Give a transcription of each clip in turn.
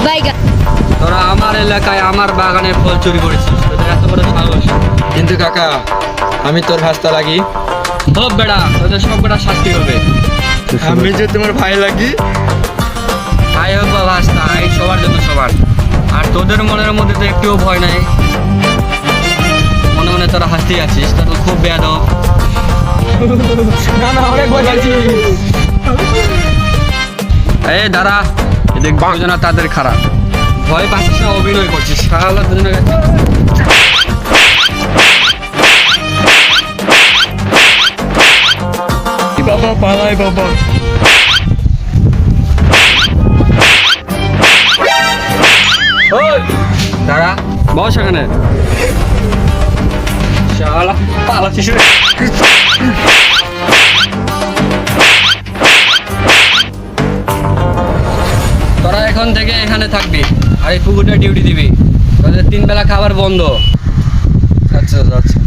বাইগান। তোরা আমার এলাকায় আমার বাগানের ফল চুরি করেছিস, তোদের এত বড় সাহস? কিন্তু কাকা, আমি তোর ভাস্তা লাগি। হোক বেড়া, তোদের সব কটা শাস্তি হবে। আমি যে তোমার ভাই লাগি। ভাই হোক বা ভাস্তা, এই সবার জন্য সবার। আর তোদের মনের মধ্যে তো একটুও ভয় নাই, মনে মনে তোরা হাসতেই আছিস, তা তো খুব বেয়াদব। না না, অনেক ভয় পাচ্ছি। এই দাঁড়া, এদিক দুজনা তাদের খারাপ। ভয় পাচ্ছিস না, অভিনয় করছিস। শালা দুজনে বাবা পালাই বাবা। ওই দাঁড়া, বস এখানে। শালা পালাচ্ছিস রে। তোরা এখন থেকে এখানে থাকবি আর এই পুকুরটা ডিউটি দিবি। তোদের 3 বেলা খাবার বন্ধ। আচ্ছা আচ্ছা।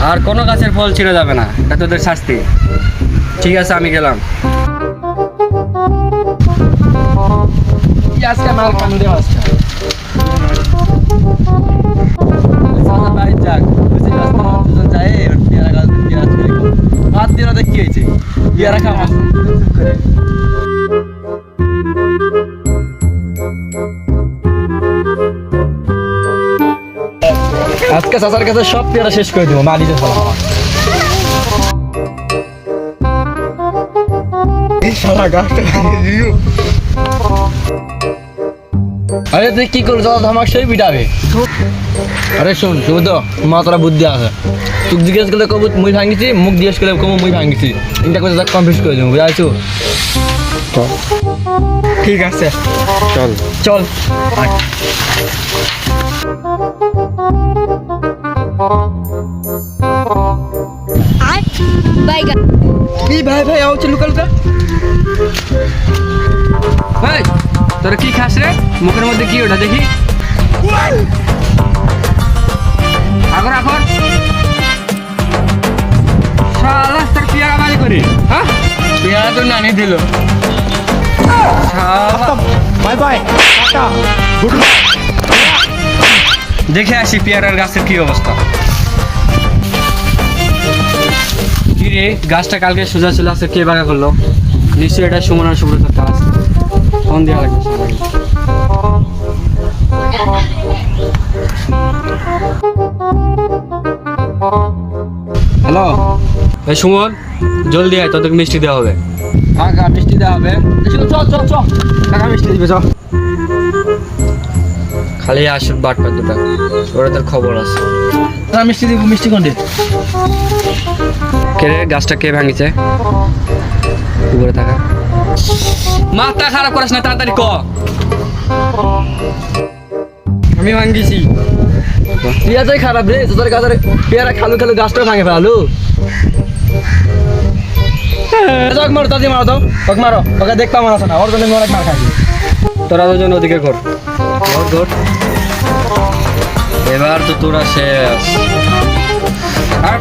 আর কোনো গাছের ফল ছিঁড়ে যাবে না, এটা তোদের শাস্তি। ঠিক আছে, আমি গেলাম। আজকে মাল কান দে আজকে। সাদা ভাই যাক, বুঝি রাস্তা দুজন যায়, আর পেয়ারা গাছ পেয়ারা চুরি করে। বাদ দিন ওদের কি হয়েছে? পেয়ারা খাওয়া করে। আজকে চাচার কাছে সব পেয়ারা শেষ করে দেবো, মালিকের ফল। আরে তুই কি করছো? আমার সেই পিটাবে। আরে শোন শুভ, মা তোরা বুদ্ধি আছে। তুই জিজ্ঞেস করলে কব মুই ভাঙিছি, মুখ জিজ্ঞেস করলে কব মুই ভাঙিছি। তিনটা করে কমপ্লিট করে দেবো, বুঝাইছো? ঠিক আছে, চল চল। আর বাইগান। কি ভাই ভাই আওছে লুকা লুকা। এই তোরা কি খাস রে? মুখের মধ্যে কি ওটা দেখি। আগর আগর শালা তোর পেয়ারা বাজি করি। হ্যাঁ, পেয়ারা তো নানি দিল। শালা bye bye, tata, good bye. দেখে আসি পেয়ারার গাছের কি অবস্থা। কি রে, গাছটা কালকে সোজা ছিল, আছে কে বাগা করলো? নিশ্চয়ই এটা সুমন আর সুব্রতর কাজ। ফোন দেওয়া লাগবে সবাইকে। হ্যালো, এই সুমন, জলদি আয়, তোদেরকে মিষ্টি দেওয়া হবে। কাকা মিষ্টি দেওয়া হবে? চল চল চল, কাকা মিষ্টি দিবে, চল। খালি আসুক বাটপার দুটা, ওরা তোর খবর আছে। মিষ্টি দিব, মিষ্টি কোনটি? কে রে, গাছটা কে ভাঙিছে? উপরে থাকা। মাথা খারাপ করিস না, তাড়াতাড়ি ক। আমি ভাঙ্গিছি। পেঁয়াজই খারাপ রে, তোদের গাছের পেয়ারা খালু খালু গাছটা ভাঙে ফেলালু। যাক মারো, তাড়াতাড়ি মারো তো, ওকে মারো, ওকে দেখতে আমার আছে না, ওর জন্য আমি অনেক মার খাইছি। তোরা দুজন ওদিকে কর। ঘর ঘর। এবার তো তোরা শেষ। আর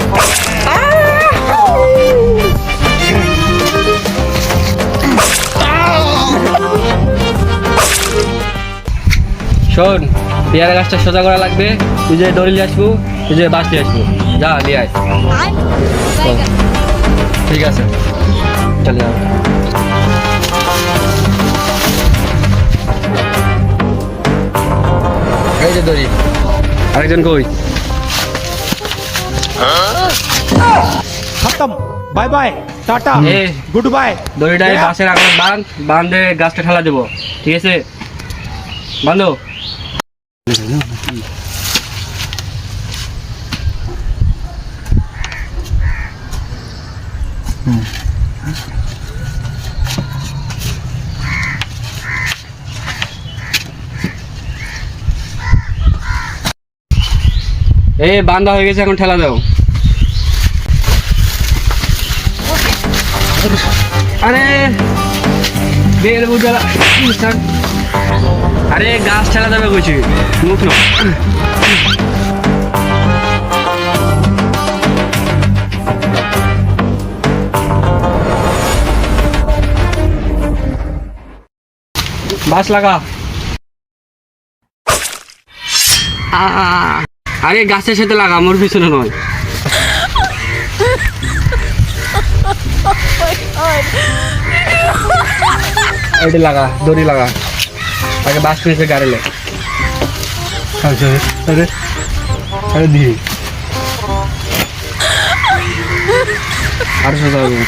শোন, পেয়ারা গাছটা সোজা করা লাগবে। তুই যে দড়ি নিয়ে আসবো, তুই যে বাঁশ নিয়ে আসবো, যা নিয়ে আয়। আর বাইগান। ঠিক আছে, চলে যাও। এই যে দড়ি। আরেকজন কই? खत्म, बाय बाय, टाटा, ए, गुड बाय। দড়িটা এই বাঁশের আগুন বাঁধে গাছটা ঠেলা দেবো, ঠিক আছে? বান্ধব। এই বান্ধা হয়ে গেছে, এখন ঠেলা দাও। আরে বেল বুঝা, আরে গাছ ঠেলা যাবে কইছি, মুখ না। বাস লাগা। আরে গাছের সাথে লাগা, মোর পিছনে নয়। ওইটা লাগা, দড়ি লাগা, আগে বাস নিচে গাড়ি লে। আরে আরে দিয়ে আর সোজা হবে না।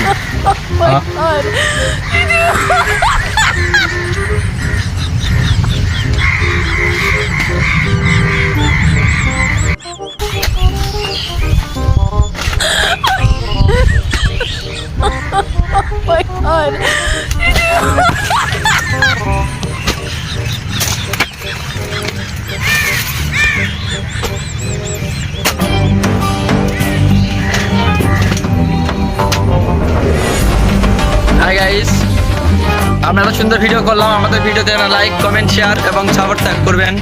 হাই গাইস, আমরা এত সুন্দর ভিডিও করলাম, আমাদের ভিডিওতে লাইক কমেন্ট শেয়ার এবং সাপোর্ট করবেন।